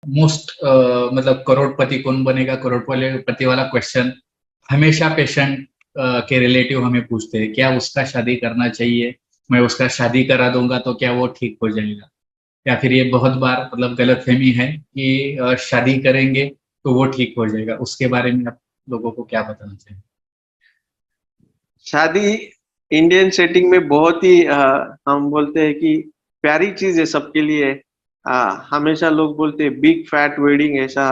Most मतलब करोड़पति कौन बनेगा करोड़पति वाला क्वेश्चन हमेशा पेशेंट के रिलेटिव हमें पूछते हैं, क्या उसका शादी करना चाहिए, मैं उसका शादी करा दूंगा तो क्या वो ठीक हो जाएगा। या फिर ये बहुत बार मतलब गलतफहमी है कि शादी करेंगे तो वो ठीक हो जाएगा। उसके बारे में आप लोगों को क्या बताना चाहिए? शादी इंडियन सेटिंग में बहुत ही हम बोलते हैं कि प्यारी चीज है सबके लिए। हमेशा लोग बोलते हैं बिग फैट वेडिंग, ऐसा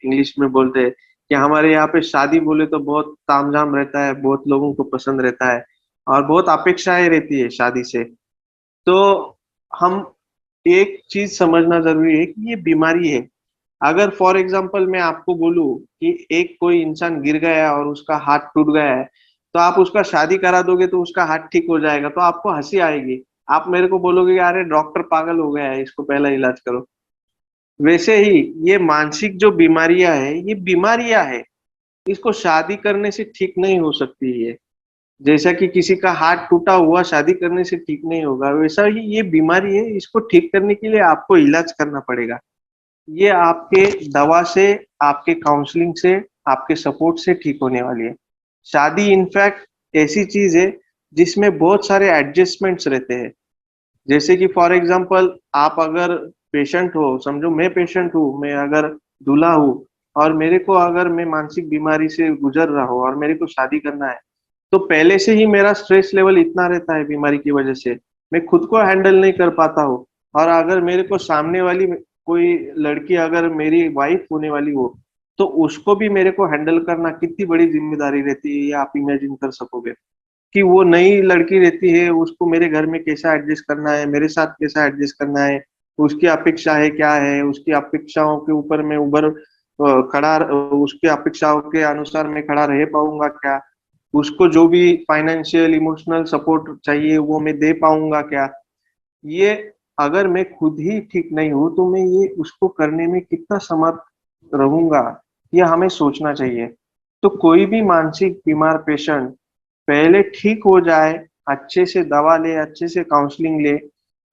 इंग्लिश में बोलते हैं कि हमारे यहाँ पे शादी बोले तो बहुत तामझाम रहता है, बहुत लोगों को पसंद रहता है और बहुत अपेक्षाएं रहती है शादी से। तो हम एक चीज समझना जरूरी है कि ये बीमारी है। अगर फॉर एग्जाम्पल मैं आपको बोलूं कि एक कोई इंसान गिर गया और उसका हाथ टूट गया है, तो आप उसका शादी करा दोगे तो उसका हाथ ठीक हो जाएगा, तो आपको हंसी आएगी। आप मेरे को बोलोगे कि अरे डॉक्टर पागल हो गया है, इसको पहला इलाज करो। वैसे ही ये मानसिक जो बीमारियां है, ये बीमारियां है, इसको शादी करने से ठीक नहीं हो सकती है। जैसा कि किसी का हाथ टूटा हुआ शादी करने से ठीक नहीं होगा, वैसा ही ये बीमारी है, इसको ठीक करने के लिए आपको इलाज करना पड़ेगा। ये आपके दवा से, आपके काउंसलिंग से, आपके सपोर्ट से ठीक होने वाली है। शादी इनफैक्ट ऐसी चीज है जिसमें बहुत सारे एडजस्टमेंट्स रहते हैं। जैसे कि फॉर एग्जांपल आप अगर पेशेंट हो, समझो मैं पेशेंट हूँ, मैं अगर दूल्हा हूँ और मेरे को अगर मैं मानसिक बीमारी से गुजर रहा हूँ और मेरे को शादी करना है, तो पहले से ही मेरा स्ट्रेस लेवल इतना रहता है बीमारी की वजह से, मैं खुद को हैंडल नहीं कर पाता हूँ। और अगर मेरे को सामने वाली कोई लड़की अगर मेरी वाइफ होने वाली हो, तो उसको भी मेरे को हैंडल करना कितनी बड़ी जिम्मेदारी रहती है, ये आप इमेजिन कर सकोगे। कि वो नई लड़की रहती है, उसको मेरे घर में कैसा एडजस्ट करना है, मेरे साथ कैसा एडजस्ट करना है, उसकी अपेक्षा है क्या है, उसकी अपेक्षाओं के ऊपर मैं उसकी अपेक्षाओं के अनुसार मैं खड़ा रह पाऊंगा क्या, उसको जो भी फाइनेंशियल इमोशनल सपोर्ट चाहिए वो मैं दे पाऊंगा क्या। ये अगर मैं खुद ही ठीक नहीं हूं तो मैं ये उसको करने में कितना समर्थ रहूंगा, ये हमें सोचना चाहिए। तो कोई भी मानसिक बीमार पेशेंट पहले ठीक हो जाए, अच्छे से दवा ले, अच्छे से काउंसलिंग ले,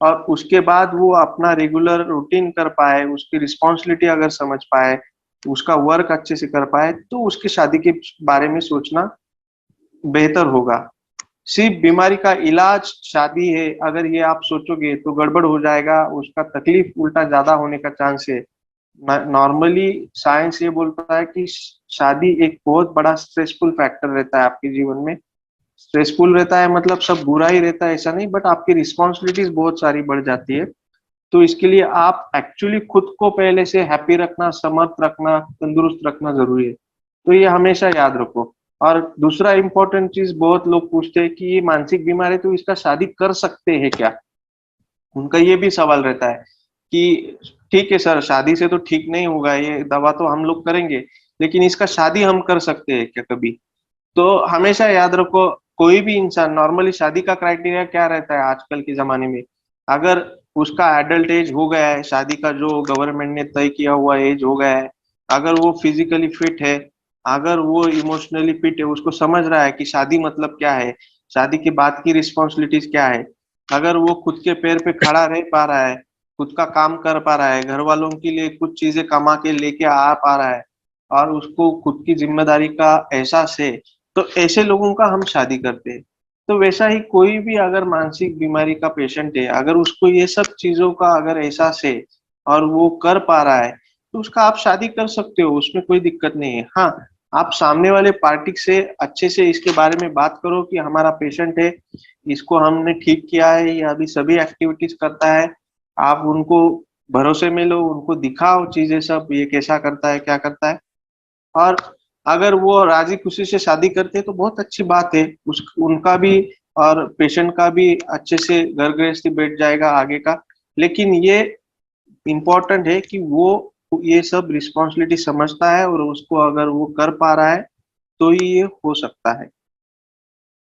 और उसके बाद वो अपना रेगुलर रूटीन कर पाए, उसकी रिस्पॉन्सिबिलिटी अगर समझ पाए, उसका वर्क अच्छे से कर पाए, तो उसकी शादी के बारे में सोचना बेहतर होगा। सिर्फ बीमारी का इलाज शादी है अगर ये आप सोचोगे तो गड़बड़ हो जाएगा, उसका तकलीफ उल्टा ज्यादा होने का चांस है। नॉर्मली साइंस ये बोलता है कि शादी एक बहुत बड़ा स्ट्रेसफुल फैक्टर रहता है आपके जीवन में। स्ट्रेसफुल रहता है मतलब सब बुरा ही रहता है ऐसा नहीं, बट आपकी रिस्पॉन्सिबिलिटीज बहुत सारी बढ़ जाती है। तो इसके लिए आप एक्चुअली खुद को पहले से हैप्पी रखना, समर्थ रखना, तंदुरुस्त रखना जरूरी है। तो ये हमेशा याद रखो। और दूसरा इम्पोर्टेंट चीज, बहुत लोग पूछते हैं कि ये मानसिक बीमार है तो इसका शादी कर सकते हैं क्या। उनका ये भी सवाल रहता है कि ठीक है सर, शादी से तो ठीक नहीं होगा, ये दवा तो हम लोग करेंगे, लेकिन इसका शादी हम कर सकते हैं क्या कभी। तो हमेशा याद रखो, कोई भी इंसान नॉर्मली शादी का क्राइटेरिया क्या रहता है आजकल के जमाने में। अगर उसका एडल्ट एज हो गया है, शादी का जो गवर्नमेंट ने तय किया हुआ एज हो गया है, अगर वो फिजिकली फिट है, अगर वो इमोशनली फिट है, उसको समझ रहा है कि शादी मतलब क्या है, शादी के बाद की रिस्पॉन्सिबिलिटीज क्या है, अगर वो खुद के पैर पे खड़ा रह पा रहा है, खुद का काम कर पा रहा है, घर वालों के लिए कुछ चीजें कमा के लेके आ पा रहा है, और उसको खुद की जिम्मेदारी का एहसास है, तो ऐसे लोगों का हम शादी करते हैं। तो वैसा ही कोई भी अगर मानसिक बीमारी का पेशेंट है, अगर उसको ये सब चीजों का अगर एहसास है और वो कर पा रहा है, तो उसका आप शादी कर सकते हो, उसमें कोई दिक्कत नहीं है। हाँ, आप सामने वाले पार्टी से अच्छे से इसके बारे में बात करो कि हमारा पेशेंट है, इसको हमने ठीक किया है, ये अभी सभी एक्टिविटीज करता है। आप उनको भरोसे में लो, उनको दिखाओ चीजें सब, ये कैसा करता है, क्या करता है। और अगर वो राजी खुशी से शादी करते हैं तो बहुत अच्छी बात है, उस उनका भी और पेशेंट का भी अच्छे से घर गृहस्थी बैठ जाएगा आगे का। लेकिन ये इम्पोर्टेंट है कि वो ये सब रिस्पॉन्सिबिलिटी समझता है और उसको अगर वो कर पा रहा है तो ही ये हो सकता है।